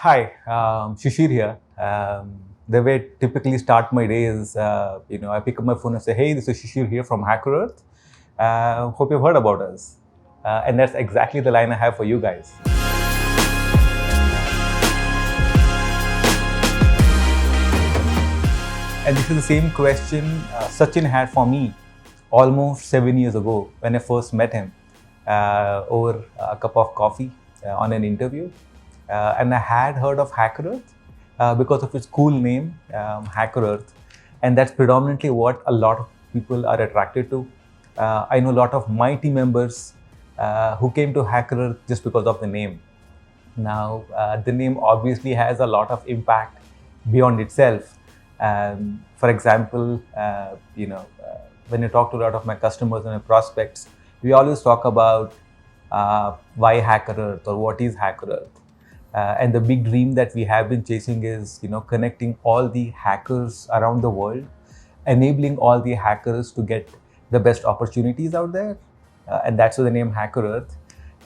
Hi, Shishir here. The way I typically start my day is, I pick up my phone and say, "Hey, this is Shishir here from HackerEarth. Hope you've heard about us." And that's exactly the line I have for you guys. And this is the same question Sachin had for me almost 7 years ago when I first met him over a cup of coffee on an interview. And I had heard of HackerEarth because of its cool name, HackerEarth. And that's predominantly what a lot of people are attracted to. I know a lot of my team members who came to HackerEarth just because of the name. Now, the name obviously has a lot of impact beyond itself. For example, when I talk to a lot of my customers and my prospects, we always talk about why HackerEarth or what is HackerEarth. And the big dream that we have been chasing is, connecting all the hackers around the world, enabling all the hackers to get the best opportunities out there. And that's the name HackerEarth.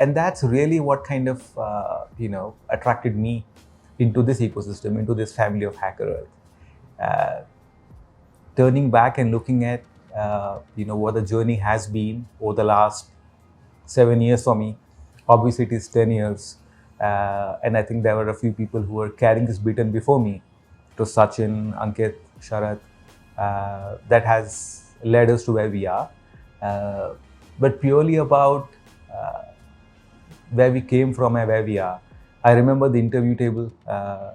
And that's really what kind of, attracted me into this ecosystem, into this family of HackerEarth. Turning back and looking at, what the journey has been over the last 7 years for me. Obviously, it is 10 years. And I think there were a few people who were carrying this baton before me. To Sachin, Ankit, Sharat, that has led us to where we are. But purely about where we came from and where we are. I remember the interview table,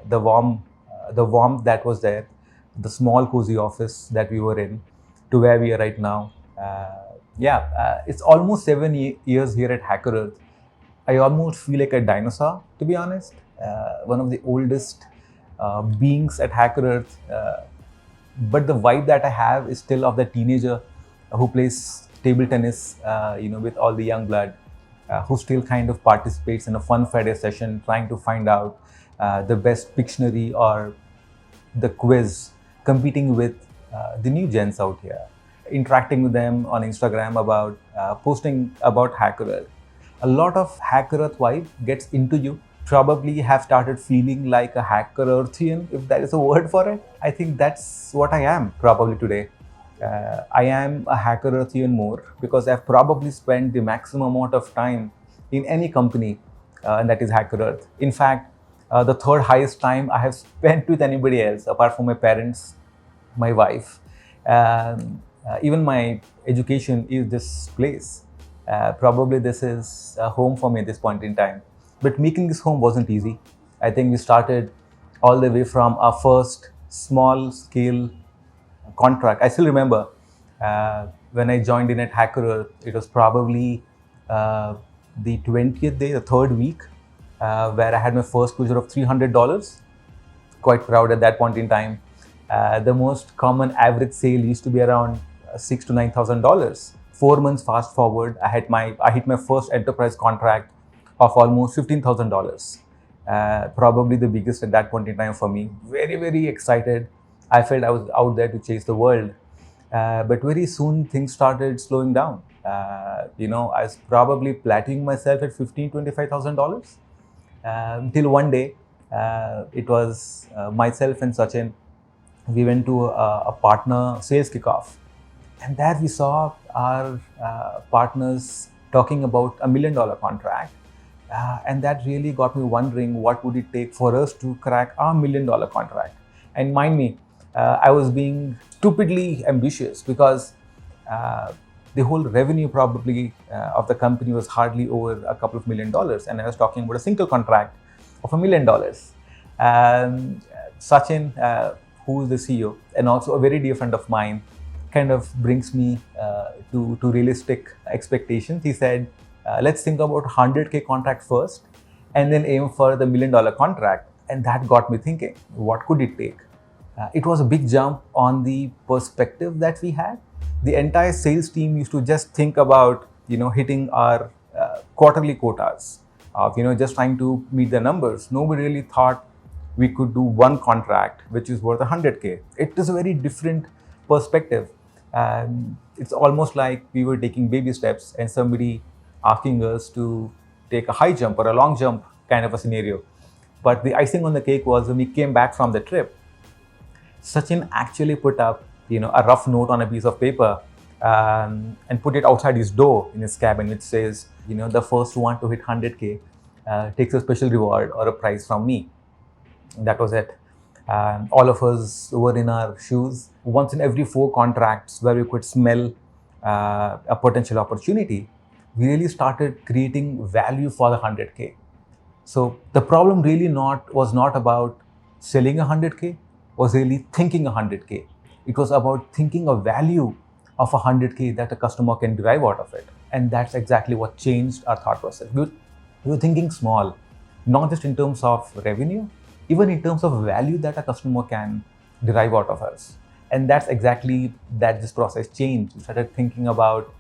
the warmth that was there, the small cozy office that we were in, to where we are right now. It's almost 7 years here at HackerEarth. I almost feel like a dinosaur, to be honest. One of the oldest beings at HackerEarth. But the vibe that I have is still of the teenager who plays table tennis, with all the young blood, who still kind of participates in a fun Friday session, trying to find out the best Pictionary or the quiz, competing with the new gens out here, interacting with them on Instagram about posting about HackerEarth. A lot of HackerEarth vibe gets into you. Probably have started feeling like a HackerEarthian, if that is a word for it. I think that's what I am probably today. I am a HackerEarthian more because I've probably spent the maximum amount of time in any company, and that is HackerEarth. In fact, the third highest time I have spent with anybody else apart from my parents, my wife. Even my education is this place. Probably this is a home for me at this point in time. But making this home wasn't easy. I think we started all the way from our first small scale contract. I still remember when I joined in at HackerEarth, it was probably the 20th day, the third week, where I had my first closure of $300. Quite proud at that point in time. The most common average sale used to be around $6,000 to $9,000. 4 months fast forward, I hit my first enterprise contract of almost $15,000. Probably the biggest at that point in time for me. Very, very excited. I felt I was out there to chase the world. But very soon things started slowing down. I was probably plateauing myself at $15,000 to $25,000. Until one day, it was myself and Sachin. We went to a partner sales kickoff. And there we saw our partners talking about $1 million contract. And that really got me wondering what would it take for us to crack our $1 million contract. And mind me, I was being stupidly ambitious because the whole revenue probably of the company was hardly over a couple of $1 million. And I was talking about a single contract of $1 million. Sachin, who is the CEO and also a very dear friend of mine, kind of brings me to realistic expectations. He said, let's think about 100K contract first and then aim for the $1 million contract. And that got me thinking, what could it take? It was a big jump on the perspective that we had. The entire sales team used to just think about, hitting our quarterly quotas of, just trying to meet the numbers. Nobody really thought we could do one contract, which is worth 100K. It is a very different perspective. It's almost like we were taking baby steps and somebody asking us to take a high jump or a long jump kind of a scenario. But the icing on the cake was when we came back from the trip, Sachin actually put up, a rough note on a piece of paper and put it outside his door in his cabin, which says, the first one to hit 100K takes a special reward or a prize from me. That was it. All of us were in our shoes. Once in every 4 contracts where we could smell a potential opportunity, we really started creating value for the 100K. So the problem really was not about selling 100K, was really thinking 100K. It was about thinking a value of 100K that a customer can derive out of it. And that's exactly what changed our thought process. We were thinking small, not just in terms of revenue, even in terms of value that a customer can derive out of us. And that's exactly that this process changed. We started thinking about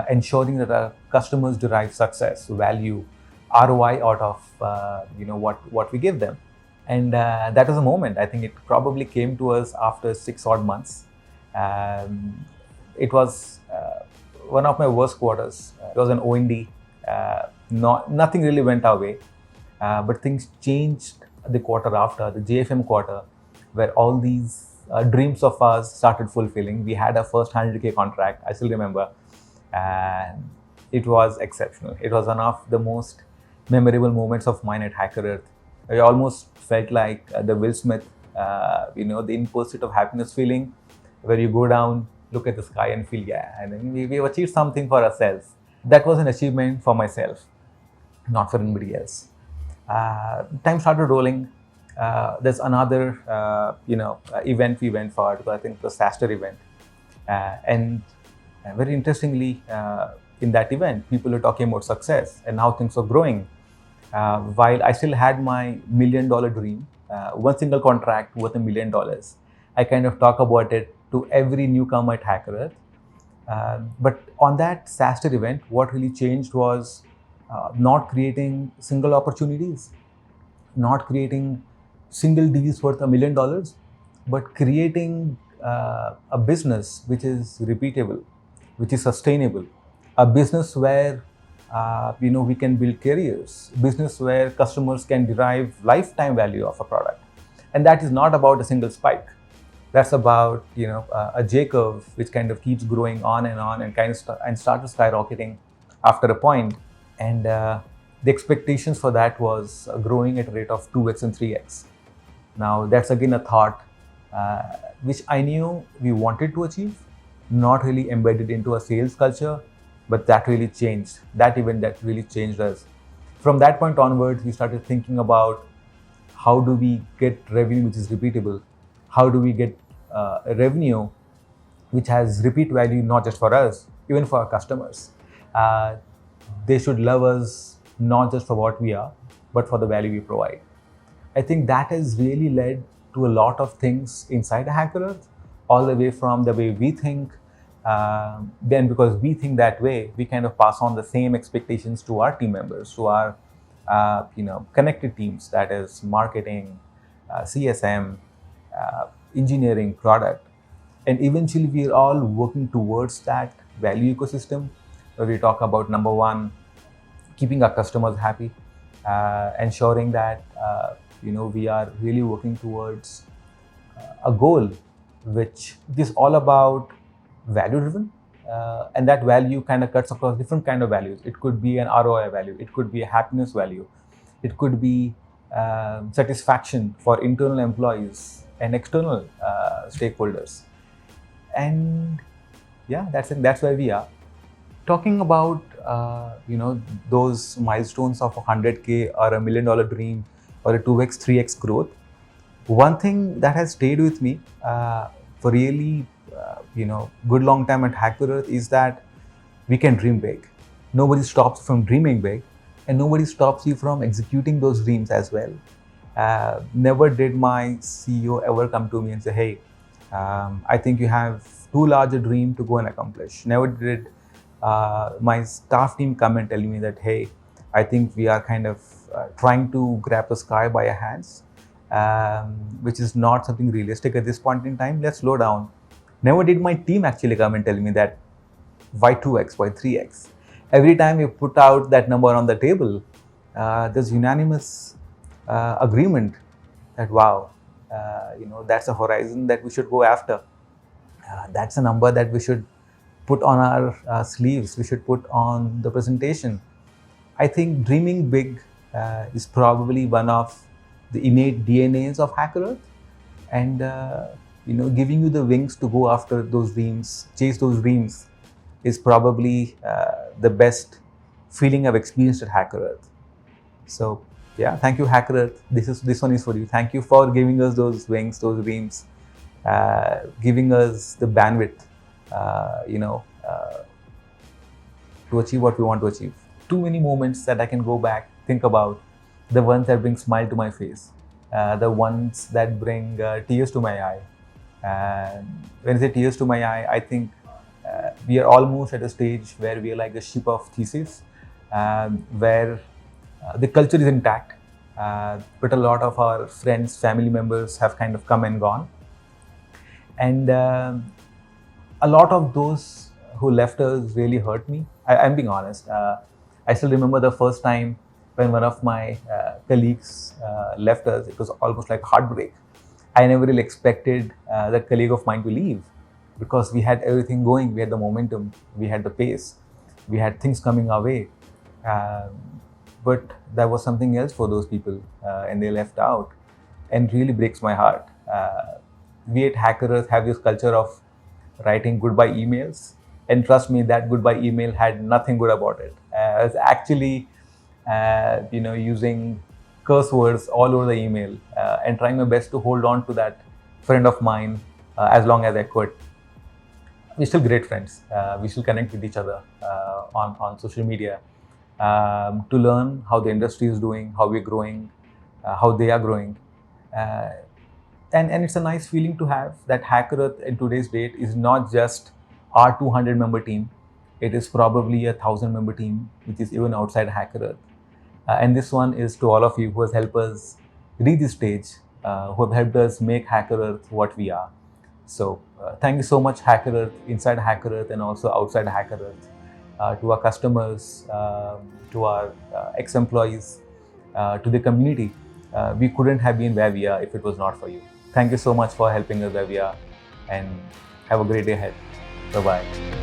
ensuring that our customers derive success, value, ROI out of what we give them. And that was a moment. I think it probably came to us after 6 odd months. It was one of my worst quarters. It was an OND. Nothing really went our way, but things changed the quarter after, the JFM quarter, where all these dreams of ours started fulfilling. We had our first 100K contract, I still remember, and it was exceptional. It was one of the most memorable moments of mine at HackerEarth. I almost felt like the Will Smith, the in pursuit of happiness feeling, where you go down, look at the sky and feel, and then we've achieved something for ourselves. That was an achievement for myself, not for anybody else. Time started rolling. There's another, event we went for. I think the SaaSter event, and very interestingly, in that event, people were talking about success and how things were growing. While I still had my $1 million dream, one single contract worth $1 million, I kind of talk about it to every newcomer at HackerEarth. But on that SaaSter event, what really changed was not creating single opportunities, not creating single deals worth $1 million, but creating a business which is repeatable, which is sustainable, a business where we can build careers, business where customers can derive lifetime value of a product. And that is not about a single spike. That's about a J curve which kind of keeps growing on and kind of and started skyrocketing after a point. And the expectations for that was growing at a rate of 2x and 3x. Now that's again a thought which I knew we wanted to achieve, not really embedded into a sales culture, but that really changed. That event that really changed us. From that point onwards, we started thinking about how do we get revenue which is repeatable. How do we get a revenue which has repeat value, not just for us, even for our customers. They should love us not just for what we are, but for the value we provide. I think that has really led to a lot of things inside HackerEarth, all the way from the way we think. Then because we think that way, we kind of pass on the same expectations to our team members, to our connected teams, that is marketing, CSM, engineering, product. And eventually we're all working towards that value ecosystem where we talk about number one, keeping our customers happy, ensuring that we are really working towards a goal which is all about value driven, and that value kind of cuts across different kind of values. It could be an ROI value, it could be a happiness value, it could be satisfaction for internal employees and external stakeholders. And that's where we are. Talking about those milestones of 100K or a $1 million dream or a 2x, 3x growth, one thing that has stayed with me for really good long time at HackerEarth is that we can dream big. Nobody stops from dreaming big, and nobody stops you from executing those dreams as well. Never did my CEO ever come to me and say, hey, I think you have too large a dream to go and accomplish. Never did my staff team come and tell me that, hey, I think we are kind of trying to grab the sky by our hands, which is not something realistic at this point in time. Let's slow down. Never did my team actually come and tell me that why 2x, why 3x. Every time we put out that number on the table, there's unanimous agreement that wow, that's a horizon that we should go after. That's a number that we should put on our sleeves. We should put on the presentation. I think dreaming big is probably one of the innate DNAs of HackerEarth, and giving you the wings to go after those dreams, chase those dreams, is probably the best feeling I've experienced at HackerEarth. So yeah, thank you, HackerEarth. This one is for you. Thank you for giving us those wings, those dreams, giving us the bandwidth, to achieve what we want to achieve. Too many moments that I can go back, think about, the ones that bring smile to my face, the ones that bring tears to my eye. When I say tears to my eye, I think we are almost at a stage where we are like the ship of Theseus, where the culture is intact, but a lot of our friends, family members have kind of come and gone. And a lot of those who left us really hurt me. I'm being honest. I still remember the first time when one of my colleagues left us. It was almost like heartbreak. I never really expected that colleague of mine to leave, because we had everything going. We had the momentum, we had the pace, we had things coming our way. But there was something else for those people, and they left out, and really breaks my heart. We at HackerEarth have this culture of writing goodbye emails, and trust me, that goodbye email had nothing good about it. I was actually, using curse words all over the email, and trying my best to hold on to that friend of mine as long as I could. We're still great friends. We still connect with each other on social media to learn how the industry is doing, how we're growing, how they are growing. And it's a nice feeling to have that HackerEarth in today's date is not just our 200 member team. It is probably a 1,000 member team, which is even outside HackerEarth. And this one is to all of you who has helped us reach this stage, who have helped us make HackerEarth what we are. So thank you so much, HackerEarth, inside HackerEarth and also outside HackerEarth, to our customers, to our ex-employees, to the community. We couldn't have been where we are if it was not for you. Thank you so much for helping us where we are, and have a great day ahead. Bye-bye.